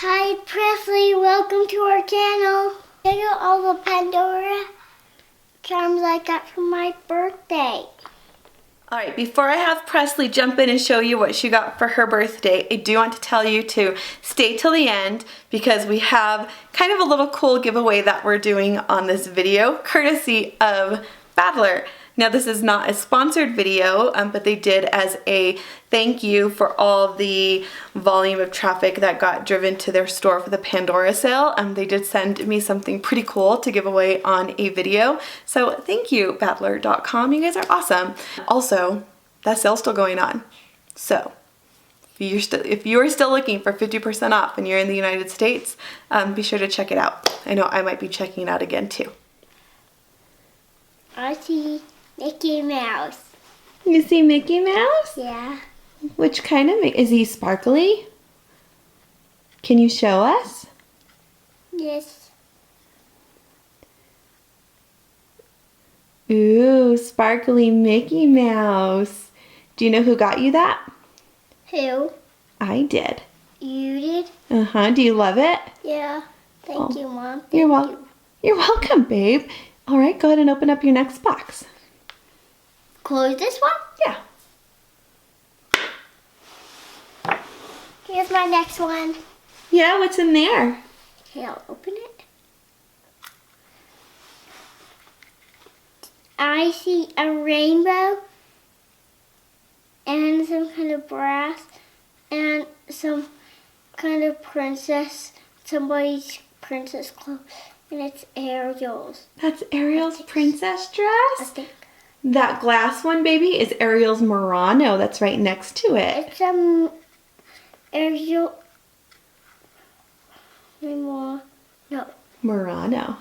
Hi Presley, welcome to our channel. Check out all the Pandora charms I got for my birthday. Alright, before I have Presley jump in and show you what she got for her birthday, I do want to tell you to stay till the end because we have kind of a little cool giveaway that we're doing on this video, courtesy of Badler. Now this is not a sponsored video, but they did as a thank you for all the volume of traffic that got driven to their store for the Pandora sale. They did send me something pretty cool to give away on a video. So thank you, Badler.com. You guys are awesome. Also, that sale's still going on. So if you're still looking for 50% off and you're in the United States, be sure to check it out. I know I might be checking it out again too. I see Mickey Mouse. You see Mickey Mouse? Yeah. Which kind of, is he sparkly? Can you show us? Yes. Ooh, sparkly Mickey Mouse. Do you know who got you that? Who? I did. You did? Uh-huh. Do you love it? Yeah. Thank you, Mom. You're welcome. You're welcome, babe. All right, go ahead and open up your next box. Close this one? Yeah. Here's my next one. Yeah, what's in there? Okay, I'll open it. I see a rainbow and some kind of brass and some kind of princess, somebody's princess clothes, and it's Ariel's. That's Ariel's princess I dress? think. That glass one, baby, is Ariel's Murano. That's right next to it. It's Ariel. No. Murano.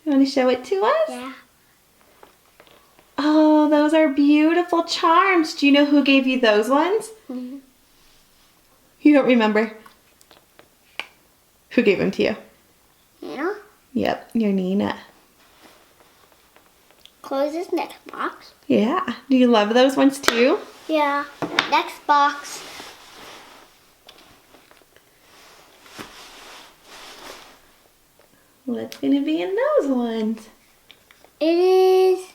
You want to show it to us? Yeah. Oh, those are beautiful charms. Do you know who gave you those ones? Mm-hmm. You don't remember? Who gave them to you? You know? Yep, your Nina. Close this next box. Yeah. Do you love those ones too? Yeah. Next box. What's going to be in those ones? It is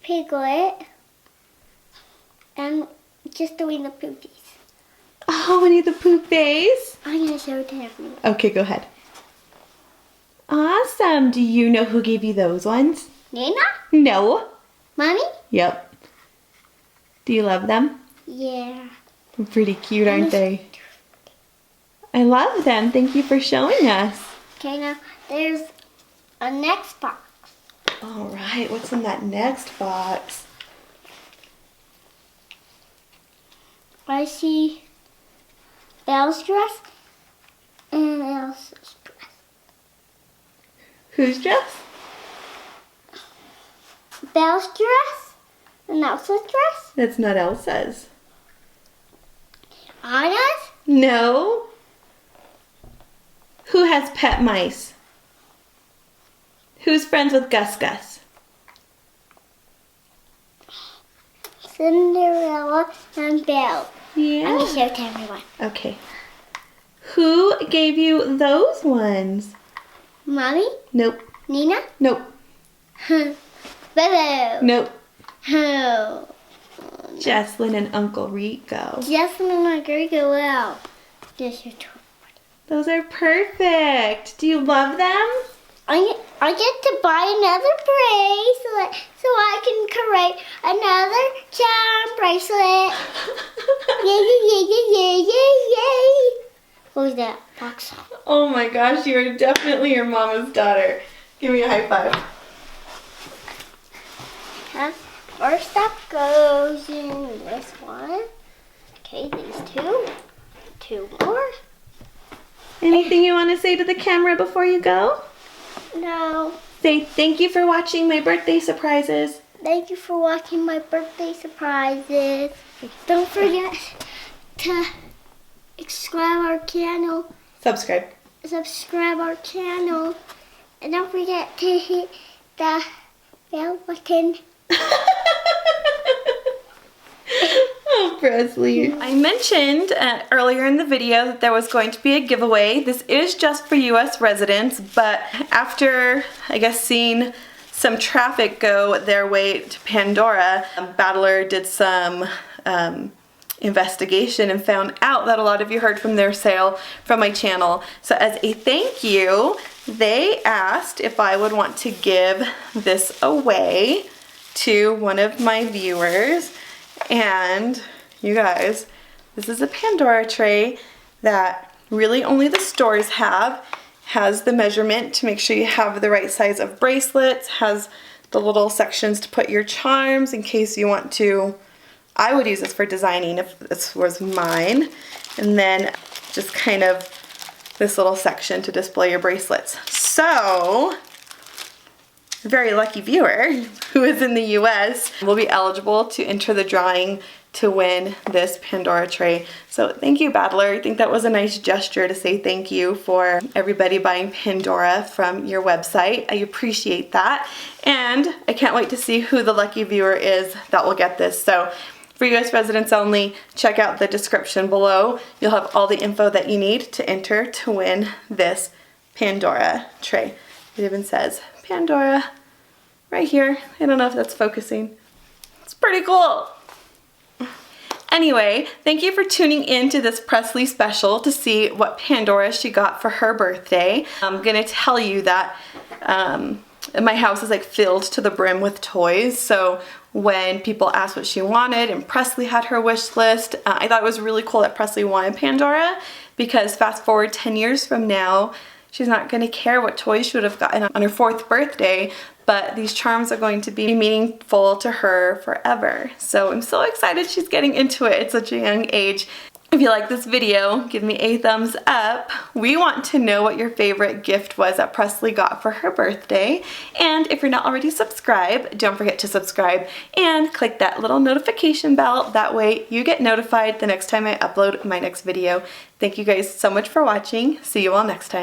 Piglet and just doing the poopies. Oh, Winnie the Pooh face. I'm going to show it to everyone. Okay, go ahead. Awesome. Do you know who gave you those ones? Nina? No. Mommy? Yep. Do you love them? Yeah. They're pretty cute, aren't they? I love them. Thank you for showing us. Okay, now there's a next box. All right, what's in that next box? I see Belle's dress and Elsa's dress. Whose dress? Belle's dress and Elsa's dress. That's not Elsa's. Anna's? No. Who has pet mice? Who's friends with Gus Gus? Cinderella and Belle. I'm Yeah. going to show it to everyone. Okay. Who gave you those ones? Mommy? Nope. Nina? Nope. Boo! Nope. Oh. Jocelyn and Uncle Rico. Justin and I agree go well. Just your toy. Those are perfect. Do you love them? I get to buy another bracelet so I can create another charm bracelet. Yay, yay, yay, yay, yay, yay. What was that box? Oh my gosh, you are definitely your mama's daughter. Give me a high five. Huh? First stuff goes in this one. Okay, these two. Two more. Anything you want to say to the camera before you go? No. Say thank you for watching my birthday surprises. Thank you for watching my birthday surprises. Don't forget to subscribe our channel. Subscribe our channel. And don't forget to hit the bell button. Oh, Presley. I mentioned earlier in the video that there was going to be a giveaway. This is just for US residents, but after, I guess, seeing some traffic go their way to Pandora, Battler did some investigation and found out that a lot of you heard from their sale from my channel. So as a thank you, they asked if I would want to give this away to one of my viewers. And you guys, this is a Pandora tray that really only the stores have. Has the measurement to make sure you have the right size of bracelets, has the little sections to put your charms in case you want to. I would use this for designing if this was mine. And then just kind of this little section to display your bracelets. So, a very lucky viewer who is in the US will be eligible to enter the drawing to win this Pandora tray. So thank you, Battler. I think that was a nice gesture to say thank you for everybody buying Pandora from your website. I appreciate that. And I can't wait to see who the lucky viewer is that will get this. So for US residents only, check out the description below. You'll have all the info that you need to enter to win this Pandora tray. It even says Pandora right here. I don't know if that's focusing. It's pretty cool. Anyway, thank you for tuning in to this Presley special to see what Pandora she got for her birthday. I'm gonna tell you that my house is like filled to the brim with toys. So when people asked what she wanted and Presley had her wish list, I thought it was really cool that Presley wanted Pandora, because fast forward 10 years from now, she's not gonna care what toys she would have gotten on her 4th birthday, but these charms are going to be meaningful to her forever. So I'm so excited she's getting into it at such a young age. If you like this video, give me a thumbs up. We want to know what your favorite gift was that Presley got for her birthday. And if you're not already subscribed, don't forget to subscribe and click that little notification bell. That way you get notified the next time I upload my next video. Thank you guys so much for watching. See you all next time.